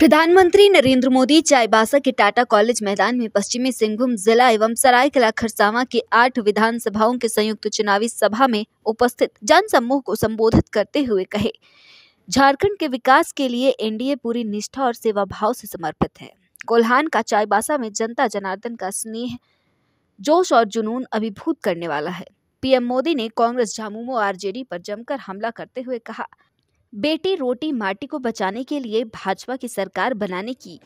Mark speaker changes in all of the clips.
Speaker 1: प्रधानमंत्री नरेंद्र मोदी चाईबासा के टाटा कॉलेज मैदान में पश्चिमी सिंहभूम जिला एवं सरायकेला खरसावां के 8 विधानसभाओं के संयुक्त चुनावी सभा में उपस्थित जनसमूह को संबोधित करते हुए कहे, झारखंड के विकास के लिए एनडीए पूरी निष्ठा और सेवा भाव से समर्पित है। कोल्हान का चाईबासा में जनता जनार्दन का स्नेह, जोश और जुनून अभिभूत करने वाला है। पीएम मोदी ने कांग्रेस, झामुमो, आरजेडी पर जमकर हमला करते हुए कहा, बेटी रोटी माटी को बचाने के लिए भाजपा की सरकार बनाने की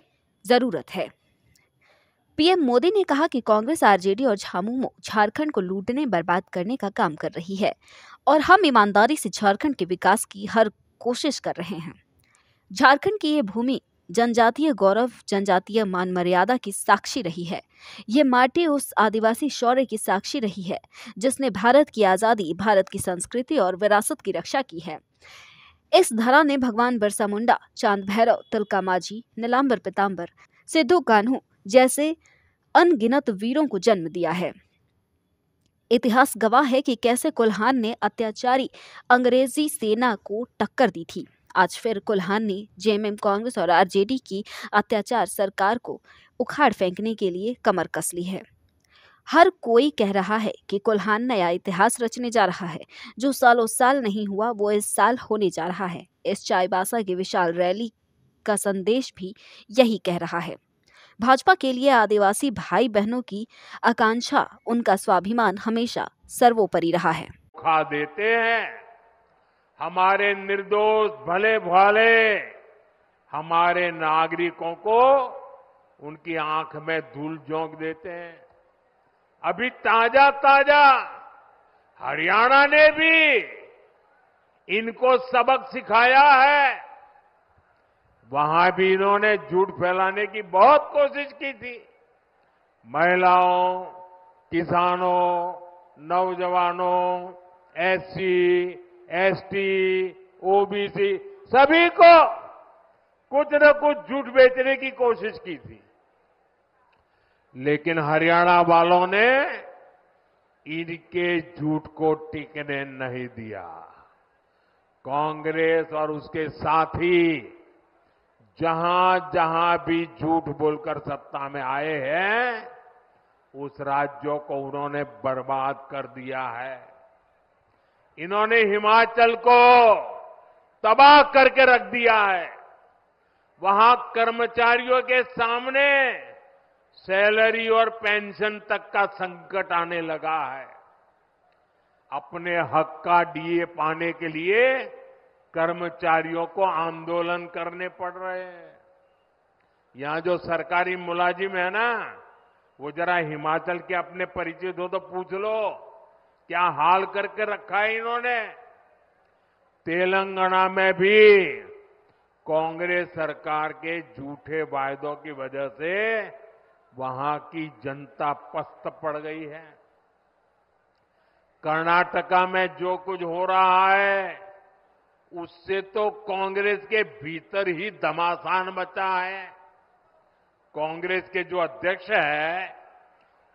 Speaker 1: जरूरत है। पीएम मोदी ने कहा कि कांग्रेस, आरजेडी और झामुमो झारखंड को लूटने, बर्बाद करने का काम कर रही है और हम ईमानदारी से झारखंड के विकास की हर कोशिश कर रहे हैं। झारखंड की ये भूमि जनजातीय गौरव, जनजातीय मान मर्यादा की साक्षी रही है। ये माटी उस आदिवासी शौर्य की साक्षी रही है जिसने भारत की आजादी, भारत की संस्कृति और विरासत की रक्षा की है। इस धरा ने भगवान बिरसा मुंडा, चांद भैरव, तिलका मांझी, नीलांबर पीताम्बर, सिद्धू कान्हू जैसे अनगिनत वीरों को जन्म दिया है। इतिहास गवाह है कि कैसे कोल्हान ने अत्याचारी अंग्रेजी सेना को टक्कर दी थी। आज फिर कोल्हान ने जेएमएम, कांग्रेस और आरजेडी की अत्याचार सरकार को उखाड़ फेंकने के लिए कमर कस ली है। हर कोई कह रहा है कि कोल्हान नया इतिहास रचने जा रहा है। जो सालों साल नहीं हुआ वो इस साल होने जा रहा है। इस चाईबासा की विशाल रैली का संदेश भी यही कह रहा है। भाजपा के लिए आदिवासी भाई बहनों की आकांक्षा, उनका स्वाभिमान हमेशा सर्वोपरि रहा है।
Speaker 2: खा देते हैं हमारे निर्दोष भले भाले हमारे नागरिकों को, उनकी आंख में धूल झोंक देते हैं। अभी ताजा ताजा हरियाणा ने भी इनको सबक सिखाया है। वहां भी इन्होंने झूठ फैलाने की बहुत कोशिश की थी। महिलाओं, किसानों, नौजवानों, एससी, एसटी, ओबीसी सभी को कुछ न कुछ झूठ बेचने की कोशिश की थी, लेकिन हरियाणा वालों ने इनके झूठ को टिकने नहीं दिया। कांग्रेस और उसके साथी जहां जहां भी झूठ बोलकर सत्ता में आए हैं, उस राज्यों को उन्होंने बर्बाद कर दिया है। इन्होंने हिमाचल को तबाह करके रख दिया है। वहां कर्मचारियों के सामने सैलरी और पेंशन तक का संकट आने लगा है। अपने हक का डीए पाने के लिए कर्मचारियों को आंदोलन करने पड़ रहे हैं। यहां जो सरकारी मुलाजिम है ना, वो जरा हिमाचल के अपने परिचित हो तो पूछ लो क्या हाल करके रखा है इन्होंने। तेलंगाना में भी कांग्रेस सरकार के झूठे वायदों की वजह से वहां की जनता पस्त पड़ गई है। कर्नाटका में जो कुछ हो रहा है उससे तो कांग्रेस के भीतर ही घमासान मचा है। कांग्रेस के जो अध्यक्ष है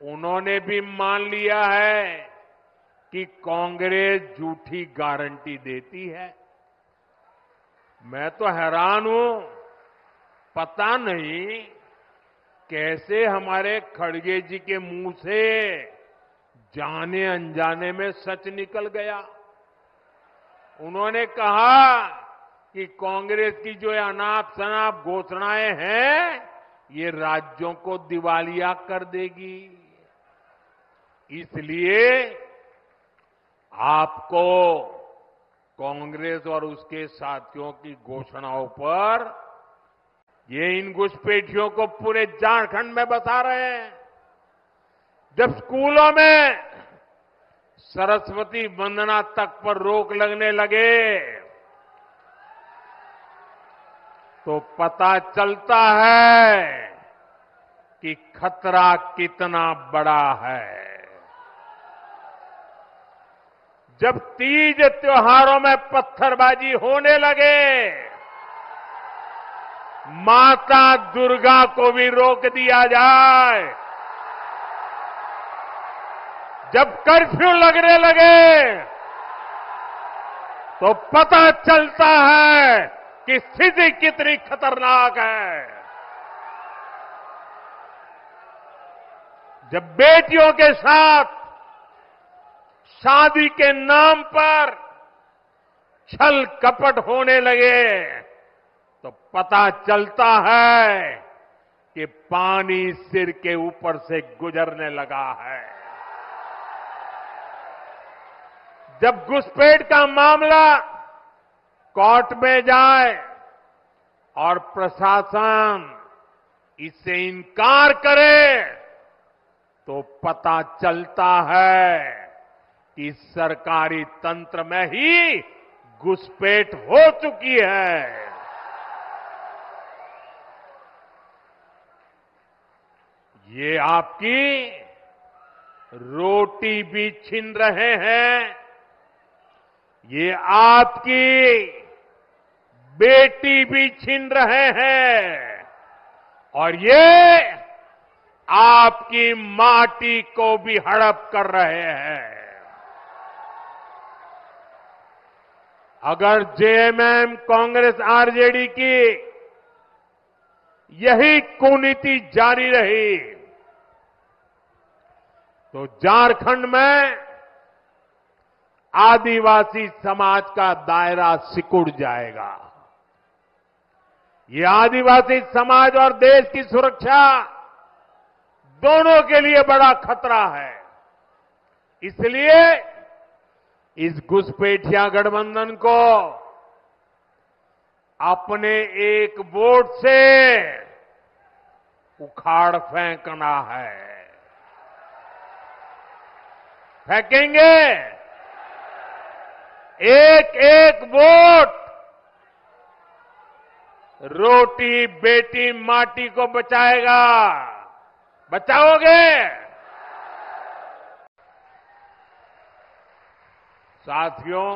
Speaker 2: उन्होंने भी मान लिया है कि कांग्रेस झूठी गारंटी देती है। मैं तो हैरान हूं, पता नहीं कैसे हमारे खड़गे जी के मुंह से जाने अनजाने में सच निकल गया। उन्होंने कहा कि कांग्रेस की जो अनाप शनाप घोषणाएं हैं ये राज्यों को दिवालिया कर देगी। इसलिए आपको कांग्रेस और उसके साथियों की घोषणाओं पर ये इन घुसपैठियों को पूरे झारखंड में बता रहे हैं। जब स्कूलों में सरस्वती वंदना तक पर रोक लगने लगे तो पता चलता है कि खतरा कितना बड़ा है। जब तीज त्योहारों में पत्थरबाजी होने लगे, माता दुर्गा को भी रोक दिया जाए, जब कर्फ्यू लगने लगे तो पता चलता है कि स्थिति कितनी खतरनाक है। जब बेटियों के साथ शादी के नाम पर छल कपट होने लगे तो पता चलता है कि पानी सिर के ऊपर से गुजरने लगा है। जब घुसपैठ का मामला कोर्ट में जाए और प्रशासन इससे इनकार करे तो पता चलता है कि सरकारी तंत्र में ही घुसपैठ हो चुकी है। ये आपकी रोटी भी छीन रहे हैं, ये आपकी बेटी भी छीन रहे हैं और ये आपकी माटी को भी हड़प कर रहे हैं। अगर जेएमएम, कांग्रेस, आरजेडी की यही कुनीति जारी रही तो झारखंड में आदिवासी समाज का दायरा सिकुड़ जाएगा। ये आदिवासी समाज और देश की सुरक्षा दोनों के लिए बड़ा खतरा है। इसलिए इस घुसपैठिया गठबंधन को अपने एक वोट से उखाड़ फेंकना है। फेंकेंगे। एक एक वोट रोटी बेटी माटी को बचाएगा। बचाओगे? साथियों,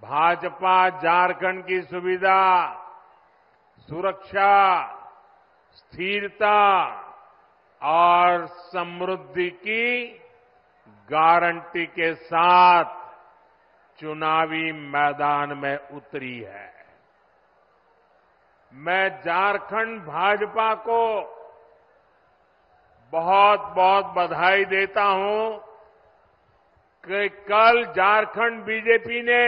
Speaker 2: भाजपा झारखंड की सुविधा, सुरक्षा, स्थिरता और समृद्धि की गारंटी के साथ चुनावी मैदान में उतरी है। मैं झारखंड भाजपा को बहुत बहुत बधाई देता हूं कि कल झारखंड बीजेपी ने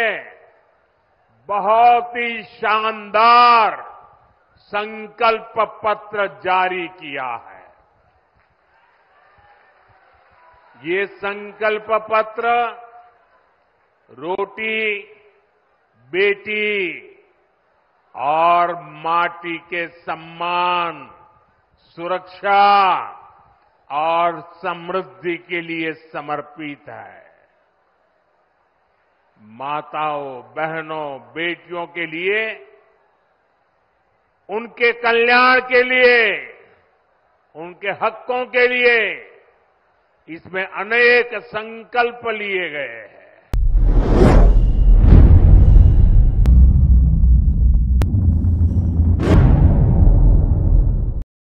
Speaker 2: बहुत ही शानदार संकल्प पत्र जारी किया है। ये संकल्प पत्र रोटी, बेटी और माटी के सम्मान, सुरक्षा और समृद्धि के लिए समर्पित है। माताओं, बहनों, बेटियों के लिए, उनके कल्याण के लिए, उनके हकों के लिए इसमें अनेक संकल्प लिए गए हैं।